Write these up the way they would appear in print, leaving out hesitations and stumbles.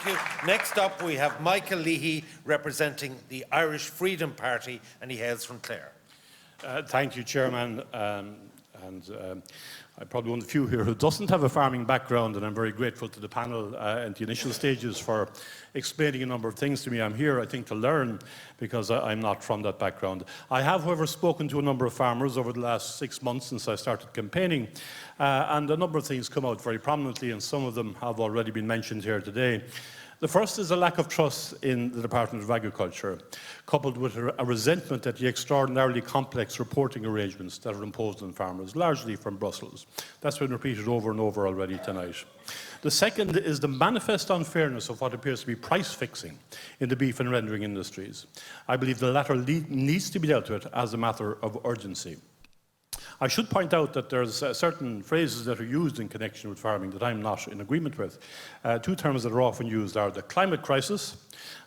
Thank you. Next up, we have Michael Leahy representing the Irish Freedom Party, and he hails from Clare. Thank you, Chairman. I'm probably one of the few here who doesn't have a farming background, and I'm very grateful to the panel at the initial stages for explaining a number of things to me. I'm here, I think, to learn because I'm not from that background. I have, however, spoken to a number of farmers over the last 6 months since I started campaigning, and a number of things come out very prominently, and some of them have already been mentioned here today. The first is a lack of trust in the Department of Agriculture, coupled with a resentment at the extraordinarily complex reporting arrangements that are imposed on farmers, largely from Brussels. That's been repeated over and over already tonight. The second is the manifest unfairness of what appears to be price fixing in the beef and rendering industries. I believe the latter needs to be dealt with as a matter of urgency. I should point out that there's certain phrases that are used in connection with farming that I'm not in agreement with. Two terms that are often used are the climate crisis,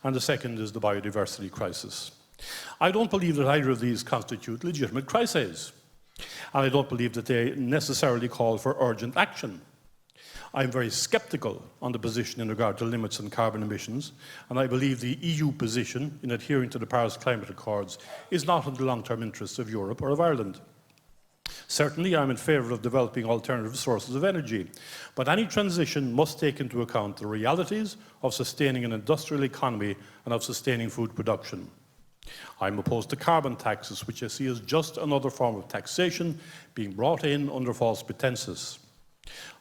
and the second is the biodiversity crisis. I don't believe that either of these constitute legitimate crises, and I don't believe that they necessarily call for urgent action. I'm very sceptical on the position in regard to limits on carbon emissions, and I believe the EU position in adhering to the Paris Climate Accords is not in the long-term interests of Europe or of Ireland. Certainly, I'm in favour of developing alternative sources of energy, but any transition must take into account the realities of sustaining an industrial economy and of sustaining food production. I'm opposed to carbon taxes, which I see as just another form of taxation being brought in under false pretences.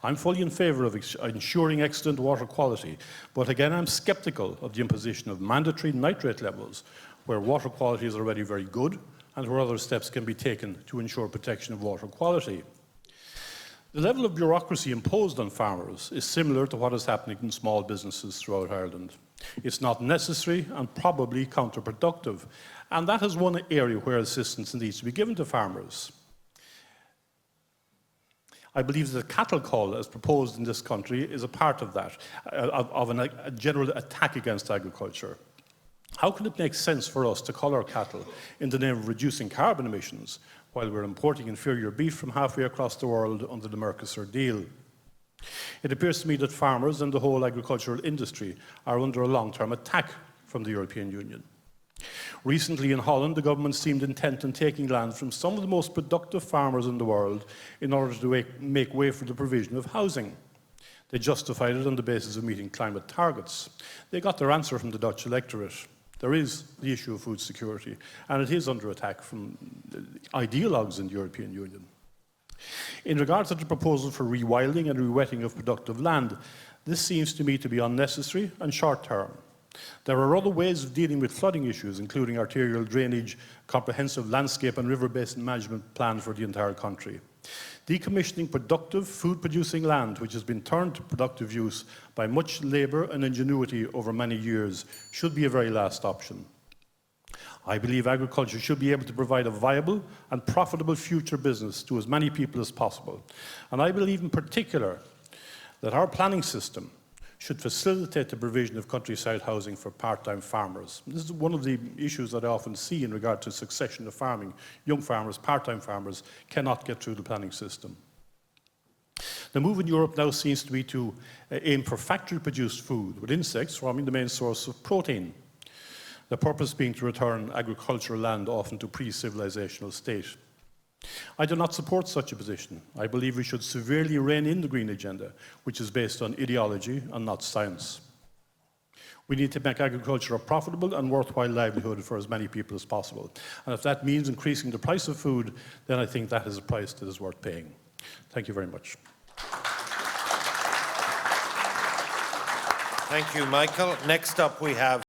I'm fully in favour of ensuring excellent water quality, but again I'm sceptical of the imposition of mandatory nitrate levels where water quality is already very good and where other steps can be taken to ensure protection of water quality. The level of bureaucracy imposed on farmers is similar to what is happening in small businesses throughout Ireland. It's not necessary and probably counterproductive, and that is one area where assistance needs to be given to farmers. I believe that the cattle call, as proposed in this country, is a part of that, of a general attack against agriculture. How can it make sense for us to cull our cattle in the name of reducing carbon emissions while we're importing inferior beef from halfway across the world under the Mercosur deal? It appears to me that farmers and the whole agricultural industry are under a long-term attack from the European Union. Recently in Holland, the government seemed intent on taking land from some of the most productive farmers in the world in order to make way for the provision of housing. They justified it on the basis of meeting climate targets. They got their answer from the Dutch electorate. There is the issue of food security, and it is under attack from ideologues in the European Union. In regard to the proposal for rewilding and rewetting of productive land, this seems to me to be unnecessary and short-term. There are other ways of dealing with flooding issues, including arterial drainage, comprehensive landscape and river basin management plan for the entire country. Decommissioning productive, food-producing land, which has been turned to productive use by much labour and ingenuity over many years, should be a very last option. I believe agriculture should be able to provide a viable and profitable future business to as many people as possible. And I believe in particular that our planning system should facilitate the provision of countryside housing for part-time farmers. This is one of the issues that I often see in regard to succession of farming. Young farmers, part-time farmers, cannot get through the planning system. The move in Europe now seems to be to aim for factory-produced food, with insects forming the main source of protein. The purpose being to return agricultural land often to pre-civilizational state. I do not support such a position. I believe we should severely rein in the green agenda, which is based on ideology and not science. We need to make agriculture a profitable and worthwhile livelihood for as many people as possible. And if that means increasing the price of food, then I think that is a price that is worth paying. Thank you very much. Thank you, Michael. Next up we have